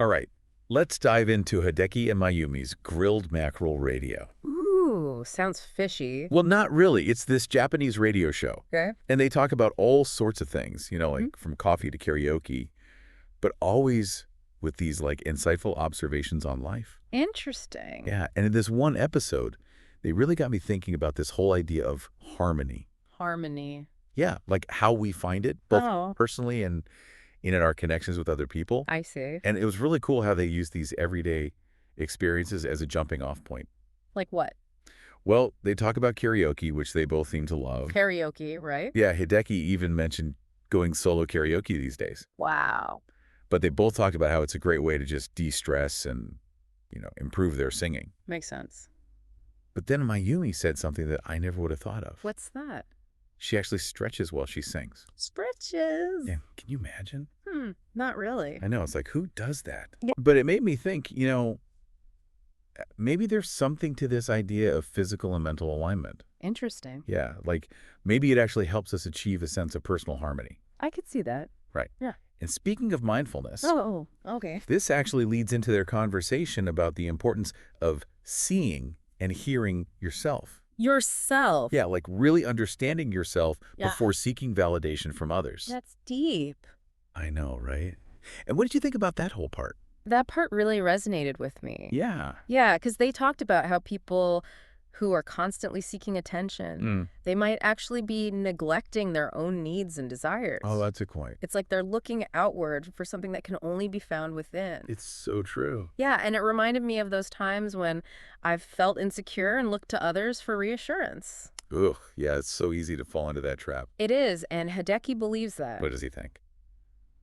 All right, let's dive into Hideki and Mayumi's grilled mackerel radio. Ooh, sounds fishy. Well, not really. It's this Japanese radio show. Okay. And they talk about all sorts of things, Hmm. like from coffee to karaoke, but always with these like insightful observations on life. Interesting. Yeah, and in this one episode, they really got me thinking about this whole idea of harmony. Harmony. Yeah, like how we find it, both Oh, personally and in our connections with other people. I see. And it was really cool how they use these everyday experiences as a jumping off point. Like what? Well, they talk about karaoke, which they both seem to love. Karaoke, right? Yeah, Hideki even mentioned going solo karaoke these days. Wow. But they both talked about how it's a great way to just de-stress and, improve their singing. Makes sense. But then Mayumi said something that I never would have thought of. What's that? She actually stretches while she sings. Stretches. Yeah, can you imagine? Not really. I know, it's like, who does that? Yeah. But it made me think, maybe there's something to this idea of physical and mental alignment. Interesting. Yeah, like maybe it actually helps us achieve a sense of personal harmony. I could see that. Right. Yeah. And speaking of mindfulness, Okay. this actually leads into their conversation about the importance of seeing and hearing yourself. Yourself. Yeah, like really understanding yourself Yeah. before seeking validation from others. That's deep. I know, right? And what did you think about that whole part? That part really resonated with me. Yeah. Yeah, because they talked about how people who are constantly seeking attention, they might actually be neglecting their own needs and desires. Oh, that's a point. It's like they're looking outward for something that can only be found within. It's so true. Yeah, and it reminded me of those times when I've felt insecure and looked to others for reassurance. Ugh, yeah, it's so easy to fall into that trap. It is, and Hideki believes that. What does he think?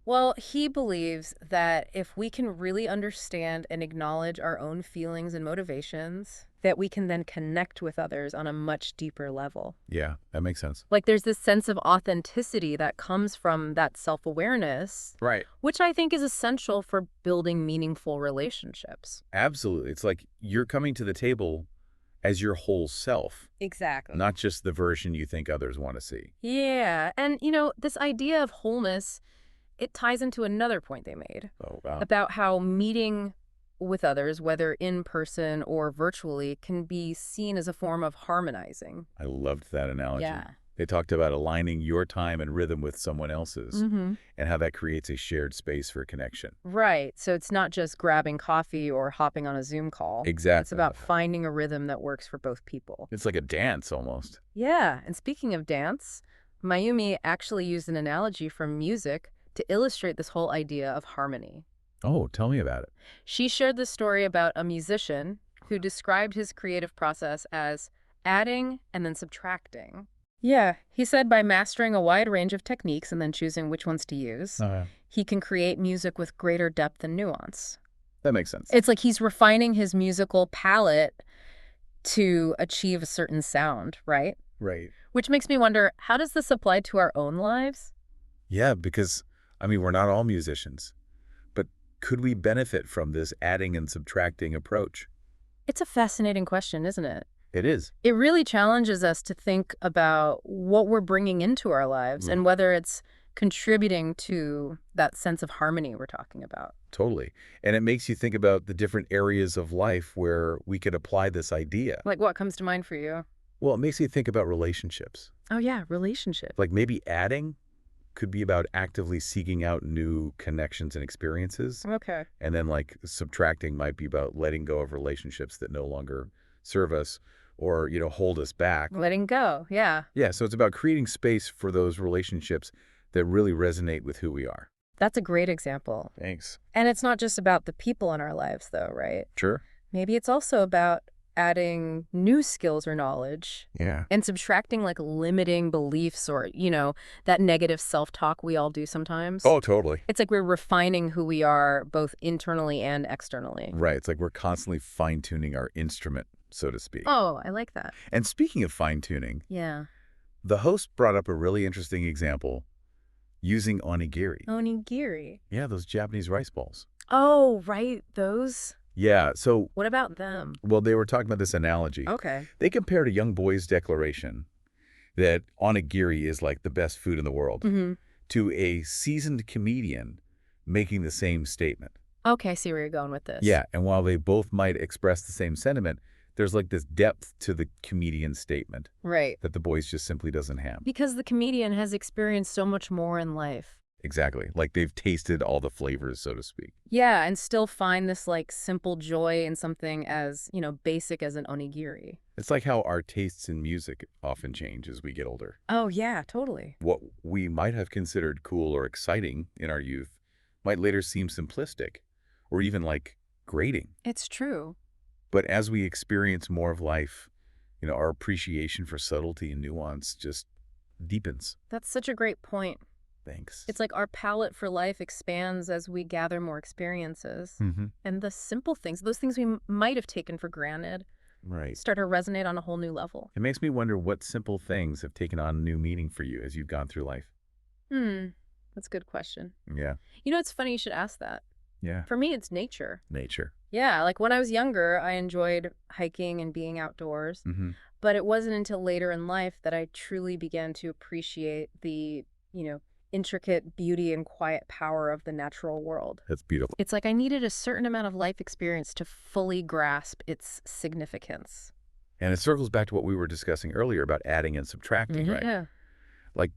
Well, he believes that if we can really understand and acknowledge our own feelings and motivations, that we can then connect with others on a much deeper level. Yeah, that makes sense. Like there's this sense of authenticity that comes from that self-awareness, Right. which I think is essential for building meaningful relationships. Absolutely. It's like you're coming to the table as your whole self, Exactly. not just the version you think others want to see. Yeah, and this idea of wholeness, it ties into another point they made Oh, wow. about how meeting with others, whether in person or virtually, can be seen as a form of harmonizing. I loved that analogy. Yeah. They talked about aligning your time and rhythm with someone else's Mm-hmm. and how that creates a shared space for connection. Right. So it's not just grabbing coffee or hopping on a Zoom call. Exactly. It's about finding a rhythm that works for both people. It's like a dance almost. Yeah. And speaking of dance, Mayumi actually used an analogy from music to illustrate this whole idea of harmony. Oh, tell me about it. She shared the story about a musician who described his creative process as adding and then subtracting. Yeah, he said by mastering a wide range of techniques and then choosing which ones to use, he can create music with greater depth and nuance. That makes sense. It's like he's refining his musical palette to achieve a certain sound, right? Right. Which makes me wonder, how does this apply to our own lives? Yeah, because, we're not all musicians. But could we benefit from this adding and subtracting approach? It's a fascinating question, isn't it? It is. It really challenges us to think about what we're bringing into our lives and whether it's contributing to that sense of harmony we're talking about. Totally. And it makes you think about the different areas of life where we could apply this idea. Like what comes to mind for you? Well, it makes you think about relationships. Oh, yeah, relationship. Like maybe adding could be about actively seeking out new connections and experiences. Okay. And then like subtracting might be about letting go of relationships that no longer serve us or, hold us back. Letting go. Yeah. Yeah, so it's about creating space for those relationships that really resonate with who we are. That's a great example. Thanks. And it's not just about the people in our lives, though, right? Sure. Maybe it's also about adding new skills or knowledge Yeah. and subtracting like limiting beliefs or, that negative self-talk we all do sometimes. Oh, totally. It's like we're refining who we are both internally and externally. Right. It's like we're constantly fine-tuning our instrument, so to speak. Oh, I like that. And speaking of fine-tuning, Yeah. the host brought up a really interesting example using onigiri. Onigiri. Yeah, those Japanese rice balls. Oh, right. Those. Yeah, so, What about them? well, they were talking about this analogy. Okay. They compared a young boy's declaration that onigiri is like the best food in the world Mm-hmm. to a seasoned comedian making the same statement. Okay, I see where you're going with this. Yeah, and while they both might express the same sentiment, there's like this depth to the comedian's statement Right. that the voice just simply doesn't have. Because the comedian has experienced so much more in life. Exactly. Like they've tasted all the flavors, so to speak. Yeah, and still find this like simple joy in something as, basic as an onigiri. It's like how our tastes in music often change as we get older. Oh, yeah, totally. What we might have considered cool or exciting in our youth might later seem simplistic or even like grating. It's true. But as we experience more of life, our appreciation for subtlety and nuance just deepens. That's such a great point. Thanks. It's like our palette for life expands as we gather more experiences. Mm-hmm. And the simple things, those things we might have taken for granted, Right. start to resonate on a whole new level. It makes me wonder what simple things have taken on new meaning for you as you've gone through life. That's a good question. Yeah. It's funny you should ask that. Yeah. For me, it's nature. Nature. Yeah, like when I was younger, I enjoyed hiking and being outdoors. Mm-hmm. But it wasn't until later in life that I truly began to appreciate the, intricate beauty and quiet power of the natural world. That's beautiful. It's like I needed a certain amount of life experience to fully grasp its significance. And it circles back to what we were discussing earlier about adding and subtracting, right? Yeah. Like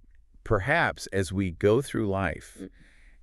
perhaps as we go through life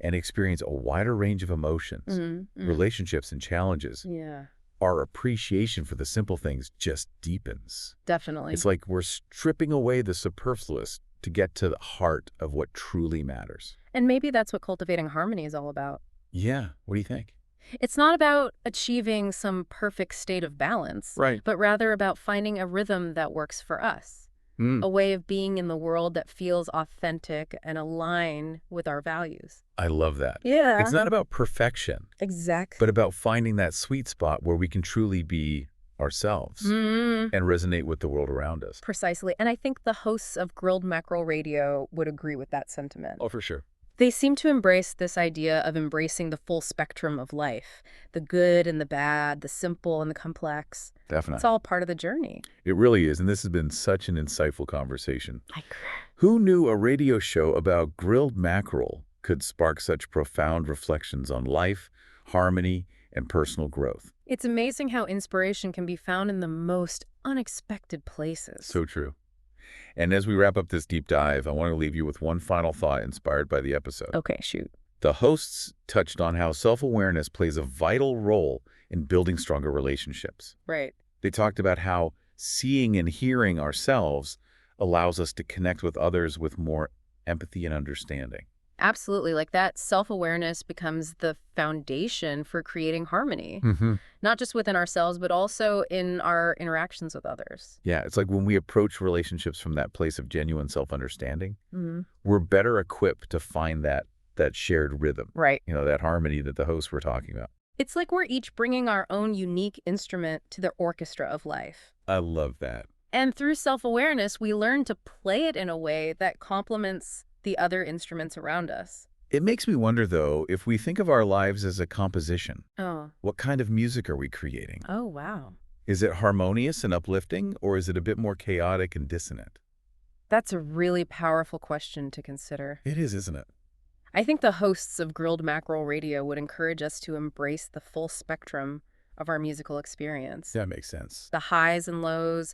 and experience a wider range of emotions, relationships, and challenges, Yeah, our appreciation for the simple things just deepens. definitely. It's like we're stripping away the superfluous to get to the heart of what truly matters. And maybe that's what cultivating harmony is all about. Yeah. What do you think? It's not about achieving some perfect state of balance, Right. but rather about finding a rhythm that works for us, a way of being in the world that feels authentic and aligned with our values. I love that. Yeah. It's not about perfection, Exactly. but about finding that sweet spot where we can truly be ourselves and resonate with the world around us. Precisely. And I think the hosts of Grilled Mackerel Radio would agree with that sentiment. Oh, for sure. They seem to embrace this idea of embracing the full spectrum of life, the good and the bad, the simple and the complex. It's Definitely. all part of the journey. It really is. And this has been such an insightful conversation. I agree. Who knew a radio show about grilled mackerel could spark such profound reflections on life, harmony, and personal growth? It's amazing how inspiration can be found in the most unexpected places. So true. And as we wrap up this deep dive, I want to leave you with one final thought inspired by the episode. Okay, shoot. The hosts touched on how self-awareness plays a vital role in building stronger relationships. Right. They talked about how seeing and hearing ourselves allows us to connect with others with more empathy and understanding. Absolutely. Like that self-awareness becomes the foundation for creating harmony, not just within ourselves, but also in our interactions with others. Yeah, it's like when we approach relationships from that place of genuine self-understanding, we're better equipped to find that shared rhythm, Right. that harmony that the hosts were talking about. It's like we're each bringing our own unique instrument to the orchestra of life. I love that. And through self-awareness, we learn to play it in a way that complements the other instruments around us. It makes me wonder, though, if we think of our lives as a composition, Oh. what kind of music are we creating? Oh, wow. Is it harmonious and uplifting, or is it a bit more chaotic and dissonant? That's a really powerful question to consider. It is, isn't it? I think the hosts of Grilled Mackerel Radio would encourage us to embrace the full spectrum of our musical experience. That makes sense. The highs and lows,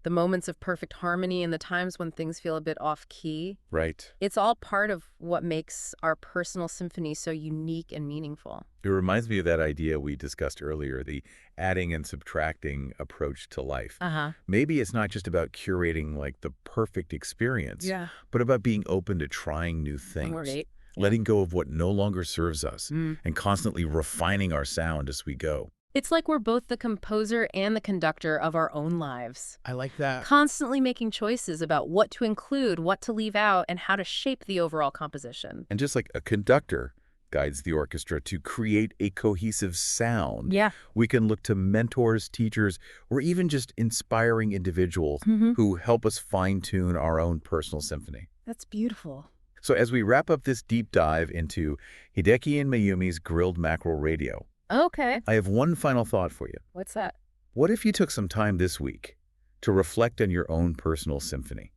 the moments of perfect harmony, and the times when things feel a bit off-key. Right. It's all part of what makes our personal symphony so unique and meaningful. It reminds me of that idea we discussed earlier, the adding and subtracting approach to life. Maybe it's not just about curating like the perfect experience, Yeah. but about being open to trying new things, Right. letting go of what no longer serves us, and constantly refining our sound as we go. It's like we're both the composer and the conductor of our own lives, I like that. constantly making choices about what to include, what to leave out, and how to shape the overall composition. And just like a conductor guides the orchestra to create a cohesive sound, Yeah. we can look to mentors, teachers, or even just inspiring individuals who help us fine-tune our own personal symphony. That's beautiful. So as we wrap up this deep dive into Hideki and Mayumi's Grilled Mackerel Radio, Okay. I have one final thought for you. What's that? What if you took some time this week to reflect on your own personal symphony?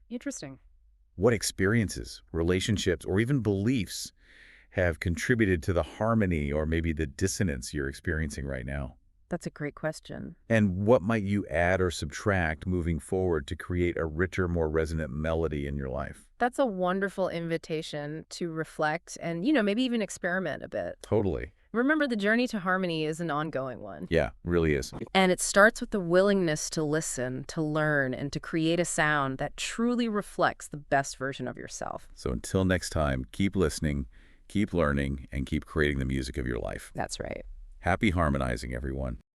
Interesting. What experiences, relationships, or even beliefs have contributed to the harmony or maybe the dissonance you're experiencing right now? That's a great question. And what might you add or subtract moving forward to create a richer, more resonant melody in your life? That's a wonderful invitation to reflect and, maybe even experiment a bit. Totally. Remember, the journey to harmony is an ongoing one. Yeah, really is. And it starts with the willingness to listen, to learn, and to create a sound that truly reflects the best version of yourself. So until next time, keep listening, keep learning, and keep creating the music of your life. That's right. Happy harmonizing, everyone.